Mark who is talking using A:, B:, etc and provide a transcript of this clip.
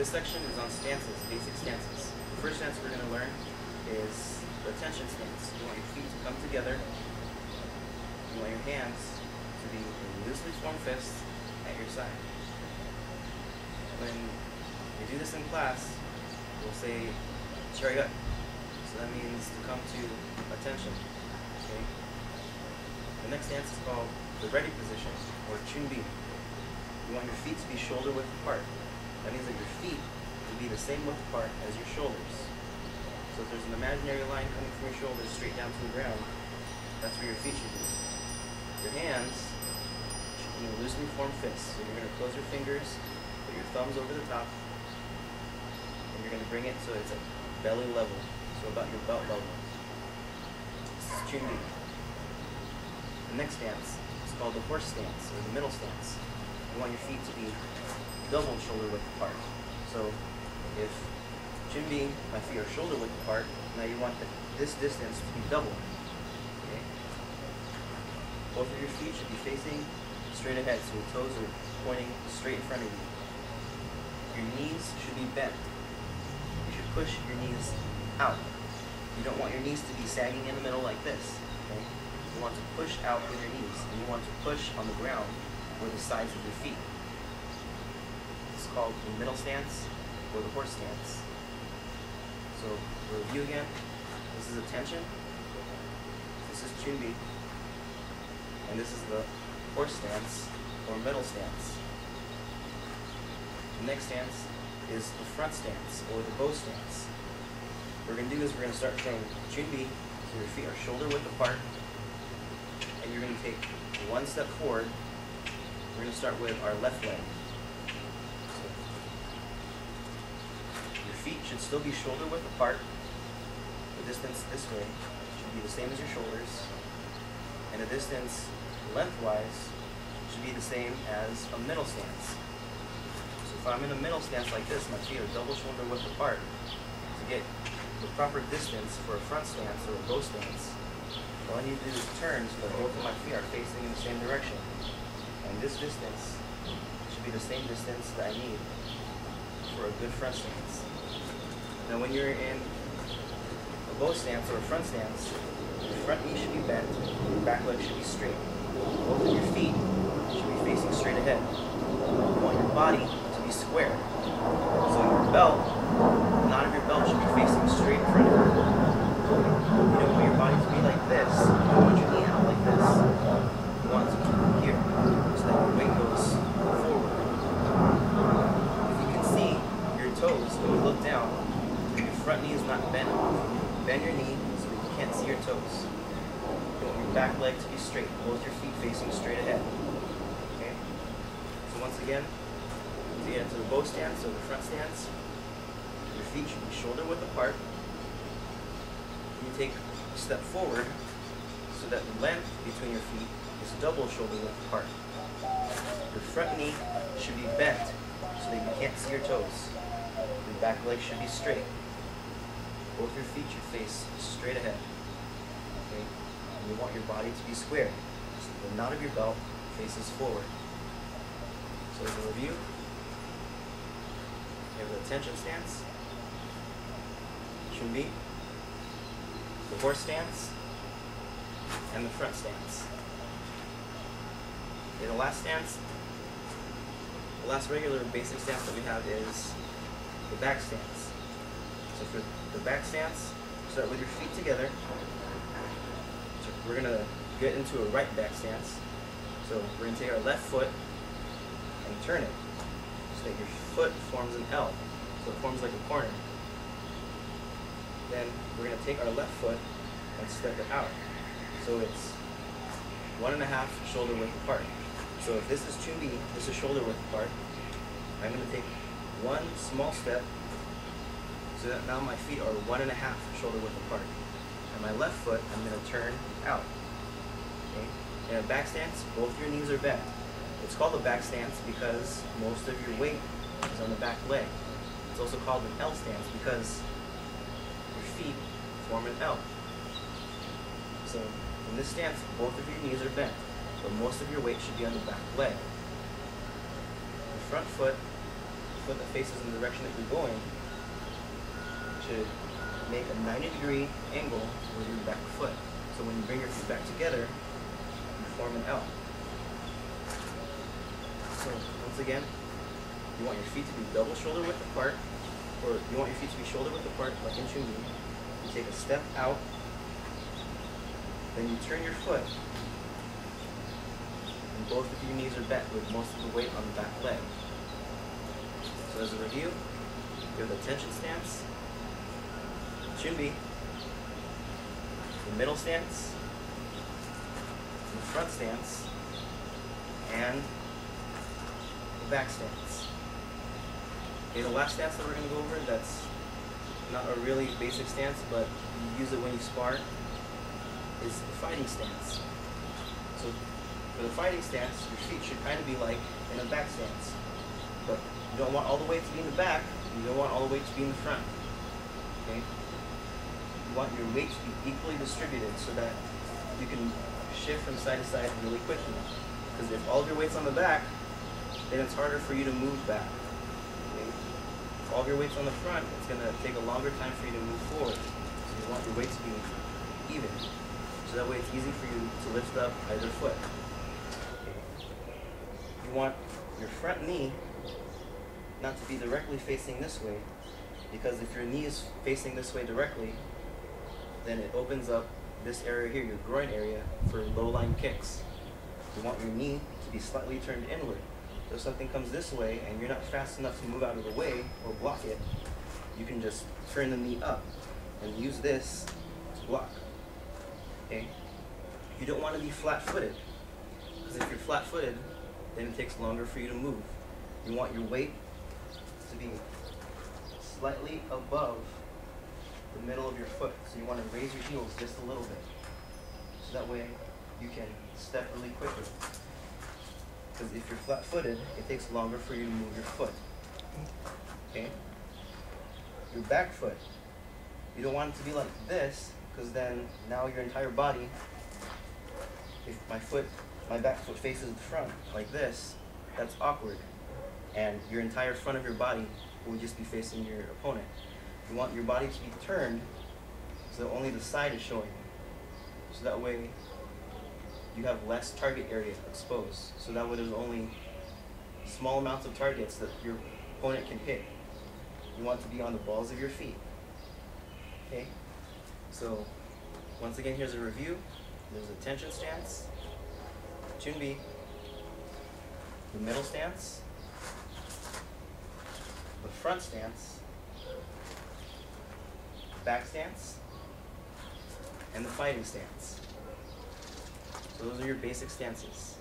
A: This section is on stances, basic stances. The first stance we're going to learn is the attention stance. You want your feet to come together. You want your hands to be in loosely formed fists at your side. When you do this in class, we'll say chariot. So that means to come to attention. Okay? The next stance is called the ready position, or chunbi. You want your feet to be shoulder width apart. That means that your feet will be the same width apart as your shoulders. So if there's an imaginary line coming from your shoulders straight down to the ground, that's where your feet should be. Your hands should be in loosely formed fists. So you're going to close your fingers, put your thumbs over the top, and you're going to bring it so it's at belly level, so about your belt level. This is chunbi. The next stance is called the horse stance, or the middle stance. You want your feet to be double shoulder width apart. So if chunbi, my feet are shoulder width apart, now you want this distance to be double. Okay? Both of your feet should be facing straight ahead, so your toes are pointing straight in front of you. Your knees should be bent. You should push your knees out. You don't want your knees to be sagging in the middle like this. Okay? You want to push out with your knees, and you want to push on the ground or the sides of your feet. It's called the middle stance or the horse stance. So, to review again, this is attention, this is chunbi, and this is the horse stance or middle stance. The next stance is the front stance or the bow stance. What we're going to do is we're going to start from chunbi, so your feet are shoulder width apart, and you're going to take one step forward. We're going to start with our left leg. So, your feet should still be shoulder width apart. The distance this way should be the same as your shoulders. And the distance lengthwise should be the same as a middle stance. So if I'm in a middle stance like this, my feet are double shoulder width apart. To get the proper distance for a front stance or a bow stance, all I need to do is turn so that both of my feet are facing in the same direction. And this distance should be the same distance that I need for a good front stance. Now when you're in a bow stance or a front stance, your front knee should be bent, your back leg should be straight. Both of your feet should be facing straight ahead. You want your body to be square. So your belt, the knot of your belt should be facing straight in front of you. You don't want your body to be like this. You don't want your knee out like this. You want it to be here, so that your weight goes forward. If you can see your toes when you look down, your front knee is not bent. Bend your knee so that you can't see your toes. You want your back leg to be straight, both your feet facing straight ahead. Okay? So once again, to get into the bow stance or the front stance, your feet should be shoulder width apart. You take a step forward so that the length between your feet is double shoulder width apart. Your front knee should be bent so that you can't see your toes. Your back leg should be straight. Both your feet should face straight ahead. Okay? And you want your body to be square, so the knot of your belt faces forward. So as a review, you have the attention stance, chunbi, the horse stance, and the front stance. Okay, the last stance, the last regular basic stance that we have is the back stance. So for the back stance, start with your feet together. So we're going to get into a right back stance. So we're going to take our left foot and turn it so that your foot forms an L. So it forms like a corner. Then we're going to take our left foot and step it out. So it's 1.5 shoulder width apart. So if this is chunbi, this is shoulder width apart. I'm going to take one small step so that now my feet are 1.5 shoulder width apart. And my left foot, I'm going to turn out. Okay? In a back stance, both your knees are bent. It's called a back stance because most of your weight is on the back leg. It's also called an L stance because your feet form an L. So in this stance, both of your knees are bent, but most of your weight should be on the back leg. The front foot foot that faces in the direction that you're going should make a 90-degree angle with your back foot. So when you bring your feet back together, you form an L. So once again, you want your feet to be double shoulder width apart, or you want your feet to be shoulder width apart like in Chun Bi. You take a step out, then you turn your foot, and both of your knees are bent with most of the weight on the back leg. So as a review, you have the tension stance, Chun Bi, the middle stance, the front stance, and the back stance. Okay, the last stance that we're going to go over, that's not a really basic stance, but you use it when you spar, is the fighting stance. So for the fighting stance, your feet should kind of be like in a back stance. But you don't want all the weight to be in the back, you don't want all the weight to be in the front. Okay? You want your weight to be equally distributed so that you can shift from side to side really quickly. Because if all of your weight's on the back, then it's harder for you to move back. Okay? If all of your weight's on the front, it's going to take a longer time for you to move forward. So you want your weight to be even. So that way it's easy for you to lift up either foot. Okay. You want your front knee not to be directly facing this way, because if your knee is facing this way directly, then it opens up this area here, your groin area, for low line kicks. You want your knee to be slightly turned inward. So if something comes this way and you're not fast enough to move out of the way or block it, you can just turn the knee up and use this to block. Okay? You don't want to be flat-footed, because if you're flat-footed, then it takes longer for you to move. You want your weight to be slightly above the middle of your foot. So you want to raise your heels just a little bit. So that way you can step really quickly. Because if you're flat-footed, it takes longer for you to move your foot. Okay? Your back foot, you don't want it to be like this, because then now your entire body, if my back foot faces the front like this, that's awkward. And your entire front of your body will just be facing your opponent. You want your body to be turned so that only the side is showing. So that way you have less target area exposed. So that way there's only small amounts of targets that your opponent can hit. You want to be on the balls of your feet. Okay? So once again, here's a review. There's a tension stance, Chun Bi, the middle stance, the front stance, back stance, and the fighting stance. So those are your basic stances.